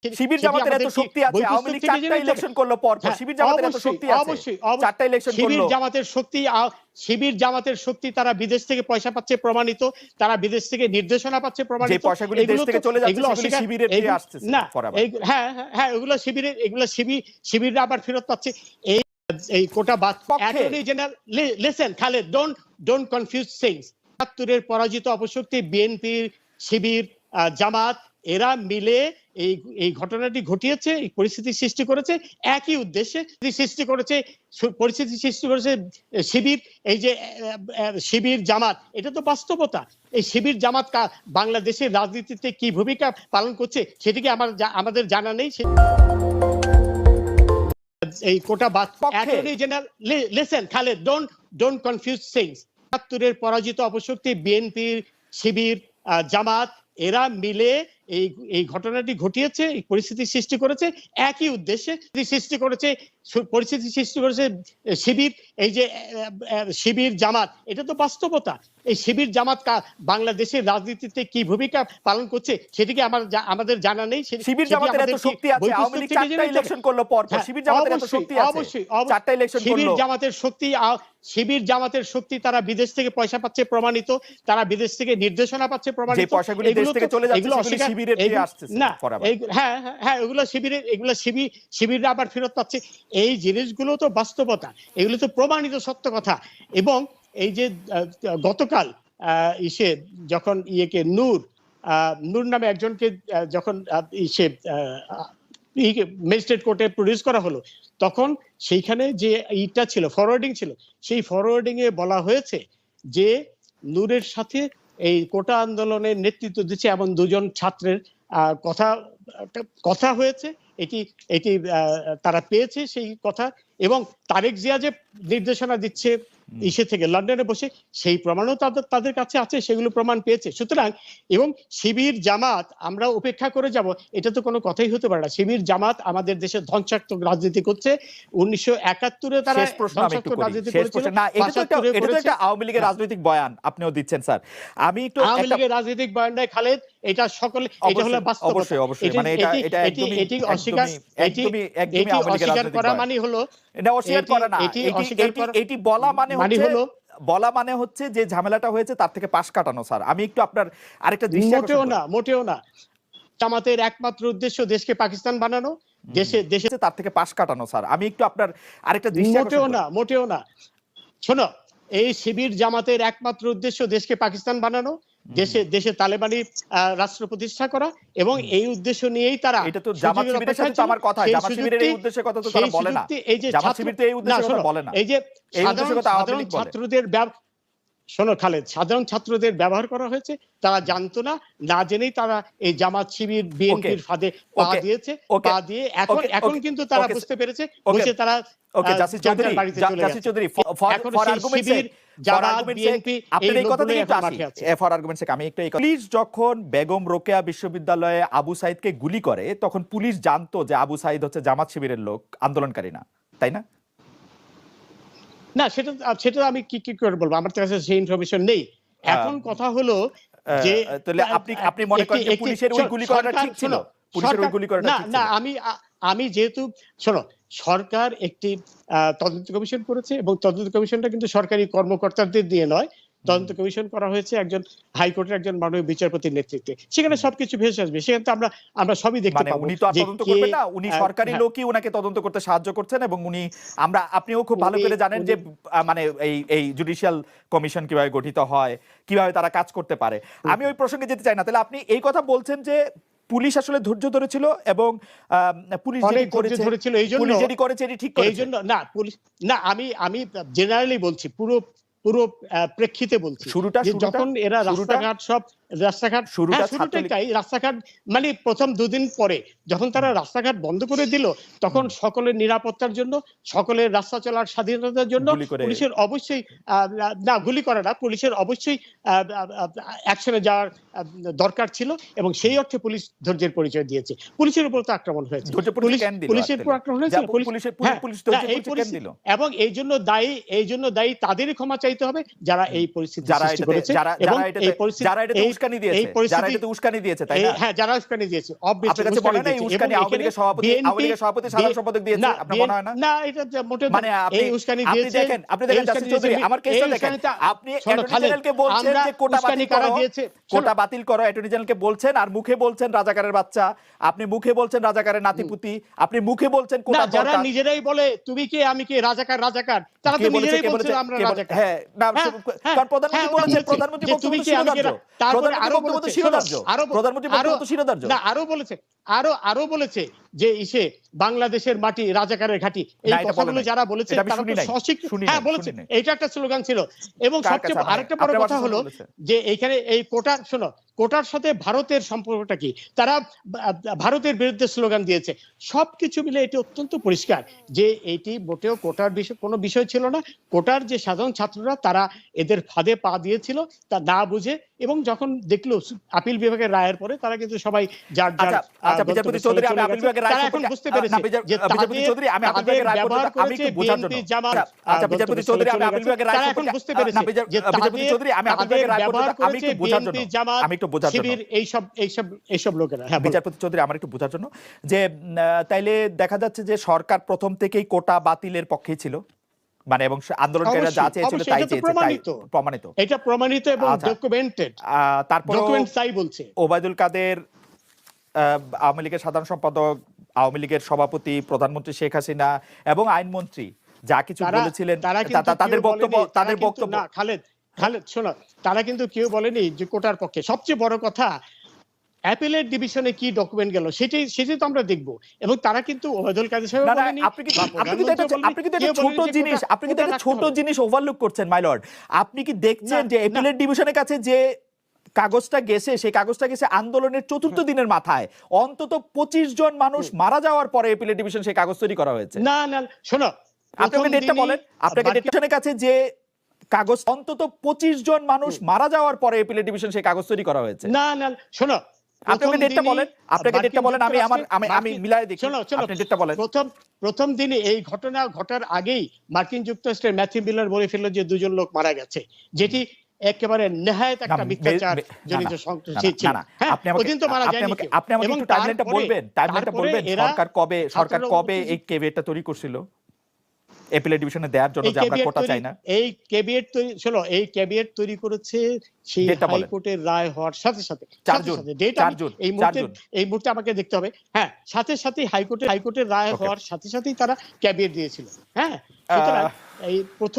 শিবির জামাতের এত শক্তি আছে, আওয়ামী লীগ ৪টা ইলেকশন করলো পর পর, শিবির জামাতের এত শক্তি আছে, ৪টা ইলেকশন করলো। শিবির জামাতের শক্তি, তারা বিদেশ থেকে পয়সা পাচ্ছে প্রমাণিত, তারা বিদেশ থেকে নির্দেশনা পাচ্ছে প্রমাণিত। যে পয়সাগুলো দেশ থেকে চলে যাচ্ছে সেগুলো শিবিরের দিয়ে আসছে না, হ্যাঁ এগুলো শিবিররা আবার ফেরত পাচ্ছে। এই কোটা বাদ। Attorney general, listen Khaled, don't confuse things. ৭১-এর পরাজিত অপশক্তি বিএনপি, শিবির, জামাত, এরা মিলে এই ঘটনাটি ঘটিয়েছে, এই পরিস্থিতি সৃষ্টি করেছে একই উদ্দেশ্যে পরিস্থিতি সৃষ্টি করেছে শিবির। এই যে শিবির জামাত, এটা তো বাস্তবতা। এই শিবির জামাত বাংলাদেশের রাজনীতিতে কি ভূমিকা পালন করছে সেটিকে আমাদের জানা নেই। এই কোটা বাদ। Attorney general, listen Khaled, don't confuse things. ৭১-এর পরাজিত অপশক্তি বিএনপি, শিবির, জামাত, এরা মিলে এই ঘটনাটি ঘটিয়েছে, এই পরিস্থিতি সৃষ্টি করেছে একই উদ্দেশ্যে পরিস্থিতি সৃষ্টি করেছে শিবির। এই যে শিবির জামাত, এটা তো বাস্তবতা। এই শিবির জামাত বাংলাদেশের রাজনীতিতে কি ভূমিকা পালন করছে সেটিকে আমাদের জানা নেই। শিবির জামাতের এত শক্তি আছে, আওয়ামী লীগ ৪টা ইলেকশন করলো পর পর, শিবির জামাতের এত শক্তি আছে, অবশ্যই ৪টা ইলেকশন করলো। শিবির জামাতের শক্তি, তারা বিদেশ থেকে পয়সা পাচ্ছে প্রমাণিত, তারা বিদেশ থেকে নির্দেশনা পাচ্ছে প্রমাণিত। যে পয়সাগুলো দেশ থেকে চলে যাচ্ছে সেগুলো শিবিরের দিয়ে আসছে। না, হ্যাঁ এগুলো শিবিররা আবার ফেরত পাচ্ছে। এই জিনিসগুলো তো বাস্তবতা, এগুলো তো প্রমাণিত সত্য কথা। এবং এই যে গতকাল যখন নূর নামে একজনকে যখন ম্যাজিস্ট্রেট কোর্টে প্রডিউস করা হলো, তখন সেইখানে যে ছিল, ফরওয়ার্ডিং ছিল, সেই ফরওয়ার্ডিং এ বলা হয়েছে যে নূরের সাথে এই কোটা আন্দোলনের নেতৃত্ব দিচ্ছে এমন দুজন ছাত্রের কথা হয়েছে। এটি তারা পেয়েছে সেই কথা, এবং তারেক জিয়া যে নির্দেশনা দিচ্ছে থেকে লন্ডনে বসে, সেই প্রমাণও তাদের কাছে আছে, সেগুলো প্রমাণ পেয়েছে। সুতরাং এবং শিবির জামাত আমরা উপেক্ষা করে যাব, এটা তো কোনো কথাই হতে পারে না। শিবির জামাত আমাদের দেশে ধ্বংসাত্মক রাজনীতি করছে। 1971-এ তারা ধ্বংসাত্মক রাজনীতি করেছিল। না, এটা তো একটা আওয়ামী লীগের রাজনৈতিক বয়ান আপনিও দিচ্ছেন স্যার। আমি একটু আওয়ামী লীগের রাজনৈতিক বয়ান নয় খালেদ, এটা সকলে, এটা হলো বাস্তবতা। অবশ্যই মানে এটি অস্বীকার করা মানে হলো, এটা অস্বীকার করা না, এটি বলা মানে হচ্ছে যে ঝামেলাটা হয়েছে তার থেকে পাশ কাটানো। স্যার আমি একটু আপনার আরেকটা দৃষ্টি, মোটেও না। জামাতের একমাত্র উদ্দেশ্য দেশকে পাকিস্তান বানানো, দেশে তার থেকে পাশ কাটানো। স্যার আমি একটু আপনার আরেকটা দৃষ্টি, মোটেও না। শোনো, এই শিবির জামাতের একমাত্র উদ্দেশ্য দেশকে পাকিস্তান বানানো, দেশে তালেবানি রাষ্ট্র প্রতিষ্ঠা করা, এবং এই উদ্দেশ্য নিয়েই তারা, এটা তো জামাত শিবিরের সাথে তো আমার কথা, জামাত শিবিরের এই উদ্দেশ্যের কথা তো তারা বলে না, জামাত শিবির তো এই উদ্দেশ্যের কথা বলে না, এই যে সাধারণ ছাত্রদের শোনো খালেদ, সাধারণ ছাত্রদের ব্যবহার করা হয়েছে, তারা জানতো না জেনেই তারা এই জামাত শিবির বিএনপির ফাঁদে পা দিয়েছে, পা দিয়ে এখন কিন্তু তারা বুঝতে পেরেছে, বুঝে তারা পুলিশ যখন বেগম রোকেয়া বিশ্ববিদ্যালয়ে আবু সাইদকে গুলি করে, তখন পুলিশ জানতো যে আবু সাইদ হচ্ছে জামাত শিবিরের লোক, আন্দোলনকারী না, তাই না? না, সেটা আমি কি করে বলবো, আমার কাছে সেই ইনফরমেশন নেই। এখন কথা হলো যে তাহলে আপনি মনে করেন যে পুলিশের ওই গুলি করাটা ঠিক ছিল? পুলিশের ওই গুলি করাটা ঠিক ছিল? না, আমি যেহেতু, শোনো, সরকার একটি তদন্ত কমিশন করেছে, এবং তদন্ত কমিশনটা কিন্তু সরকারি কর্মকর্তাদের দিয়ে নয়, তদন্ত কমিশন করা হয়েছে একজন হাইকোর্টের একজন মাননীয় বিচারপতির নেতৃত্বে। সেখানে সবকিছু ভেসে আসবে, সেখানে তো আমরা সবই দেখতে পাবো। উনি তো তদন্ত করবেন না, উনি সরকারি লোকই ওনাকে তদন্ত করতে সাহায্য করছেন, এবং আপনিও খুব ভালো করে জানেন যে মানে এই জুডিশিয়াল কমিশন কিভাবে গঠিত হয়, কিভাবে তারা কাজ করতে পারে। আমি ওই প্রসঙ্গে যেতে চাই না। তাহলে আপনি এই কথা বলছেন যে পুলিশ আসলে ধৈর্য ধরেছিল, এবং পুলিশ যেটি করেছে এটি ঠিক করেছে। এইজন্য না, পুলিশ না, আমি জেনারেলি বলছি, পুরো প্রেক্ষিতে বলছি, যখন এরা রাস্তাঘাট মানে প্রথম দুদিন পরে যখন তারা রাস্তাঘাট বন্ধ করে দিল, তখন সকলের নিরাপত্তার জন্য, সকলের রাস্তা চলার স্বাধীনতার জন্য পুলিশের অবশ্যই গুলি করে না, পুলিশের অবশ্যই অ্যাকশনে যাওয়ার দরকার ছিল, এবং সেই অর্থে পুলিশ ধৈর্যের পরিচয় দিয়েছে। পুলিশের উপর তো আক্রমণ হয়েছে, পুলিশের উপর আক্রমণ হয়েছে, এবং এই জন্য দায়ী তাদেরই ক্ষমা চাইতে হবে যারা এই পরিস্থিতি সৃষ্টি করেছে, এবং এই পরিস্থিতি উস্কানি দিয়েছে, যারা এটাতে উস্কানি দিয়েছে, তাই না? হ্যাঁ, যারা উস্কানি দিয়েছে, আপনার কাছে মনে হয় না এই উস্কানি আওয়ামী লীগের সভাপতি সাধারণ সম্পাদক দিয়েছে? আপনার মনে হয় না? না, এটা মোটেও মানে এই উস্কানি দিয়েছে। আপনি দেখেন জাসিম চৌধুরী, আমার কেসটা দেখেন, আপনি অ্যাটর্নি জেনারেলকে বলছেন যে কোটা বাতিল করো, অ্যাটর্নি জেনারেলকে বলছেন, আর মুখে বলছেন রাজাকারের বাচ্চা, আপনি মুখে বলছেন রাজাকারের নাতিপুতি, আপনি মুখে বলছেন কোটা দরকার। যারা নিজেরাই বলে তুমি কে আমি কে, রাজাকার রাজাকার, তারা তো নিজেরাই বলছে আমরা রাজাকার। হ্যাঁ, না, কারণ প্রধানমন্ত্রী বলেছেন, প্রধানমন্ত্রী তুমি বক্তব্য কি আমি কে, তারপরে আরো বলেছে প্রধানমন্ত্রী বক্তব্য শিরোধার্য। না, আরো বলেছে যে ইসে বাংলাদেশের মাটি রাজাকারের ঘাঁটি, এই কথাগুলো যারা বলেছে তারা তো সশিক্ষিত। হ্যাঁ, বলেছে, এটা একটা স্লোগান ছিল। এবং সবচেয়ে আরেকটা বড় কথা হলো যে এইখানে এই কোটার, শোনো, কোটার সাথে ভারতের সম্পর্কটা কি, তারা ভারতের বিরুদ্ধে স্লোগান দিয়েছে। সবকিছু মিলে এটি অত্যন্ত পরিষ্কার যে এটি মোটেও কোটার বিষয় কোনো বিষয় ছিল না। কোটার যে সাধারণ ছাত্ররা তারা এদের ফাঁদে পা দিয়েছিল তা না বুঝে, এবং যখন দেখলো আপিল বিভাগের রায়ের পরে তারা কিন্তু সবাই যার বিচারপতি চৌধুরী, আমি আপিল বিভাগের রায় এখন বুঝতে পেরেছে যে বিচারপতি চৌধুরী, আমি আপিল বিভাগের রায় আমি একটু বোঝার জন্য, বিচারপতি চৌধুরী, আমি আপিল বিভাগের রায় এখন বুঝতে পেরেছে যে বিচারপতি চৌধুরী, আমি আপিল বিভাগের রায় আমি একটু বোঝার জন্য, আমি একটু বোঝার জন্য, এইসব লোকেরা। হ্যাঁ, বিচারপতি চৌধুরী, আমার একটু বোঝার জন্য যে তাইলে দেখা যাচ্ছে যে সরকার প্রথম থেকেই কোটা বাতিলের পক্ষেই ছিল, মানে, এবং আন্দোলনকারীরা যা চেয়েছিল তাই চেয়েছে, প্রমাণিত, এটা প্রমাণিত এবং ডকুমেন্টেড। তারপর ডকুমেন্ট তাই বলছে। ওবায়দুল কাদের, আওয়ামী লীগের সাধারণ সম্পাদক, আওয়ামী লীগের সভাপতি, প্রধানমন্ত্রী শেখ হাসিনা এবং আইনমন্ত্রী যা কিছু বলেছিলেন, তাদের বক্তব্য না, খালেদ শোনো, তারা কিন্তু কেউ বলেনি যে কোটার পক্ষে। সবচেয়ে বড় কথা, অ্যাপিলেট ডিভিশনে কি ডকুমেন্ট গেল সেটাই তো আমরা দেখব। এবং তারা কিন্তু ওবায়দুল কাদের সাহেব বলেনি, আপনি কিন্তু একটা ছোট জিনিস ওভারলুক করছেন মাই লর্ড। আপনি কি দেখছেন যে অ্যাপিলেট ডিভিশনের কাছে যে কাগজটা গেছে, সেই কাগজটা গেছে আন্দোলনের চতুর্থ দিনের মাথায়, অন্তত 25 জন মানুষ মারা যাওয়ার পরে অ্যাপিলেট ডিভিশন সেই কাগজ তৈরি করা হয়েছে। না, শোনো, আপনাকে ডেটটা বলেন, আপনাকে ডিভিশনের কাছে যে কাগজ, অন্তত 25 জন মানুষ মারা যাওয়ার পরে অ্যাপিলেট ডিভিশন সেই কাগজ তৈরি করা হয়েছে। না, শোনো, আপনাকে ডেটটা বলেন, আমি মিলাই দেখি, আপনি ডেটটা বলেন। প্রথম দিনে এই ঘটনা ঘটার আগেই মার্কিন যুক্তরাষ্ট্রের ম্যাথিউ মিলার বলে ফেলল যে 2 জন লোক মারা গেছে, যেটি একেবারে নেহায়েত একটা মিথ্যাচার জনিত সংগঠন ছিল। আপনি আমাকে একটু টাইমলাইনটা বলবেন, সরকার কবে এই কেভিয়েটটা তৈরি করছিল অ্যাপিলেট ডিভিশনে দেওয়ার জন্য, যে আমরা কোটা চাই না? এই কেভিয়েট তৈরি, শোনো, এই কেভিয়েট তৈরি করেছে সেই হাইকোর্টের রায় হওয়ার সাথে সাথে। 4 জুন, এই মুহূর্তে আমাকে দেখতে হবে। হ্যাঁ, সাথে হাইকোর্টের রায় হওয়ার সাথে সাথেই তারা কেভিয়েট দিয়েছিল। হ্যাঁ, সুতরাং এই প্রথম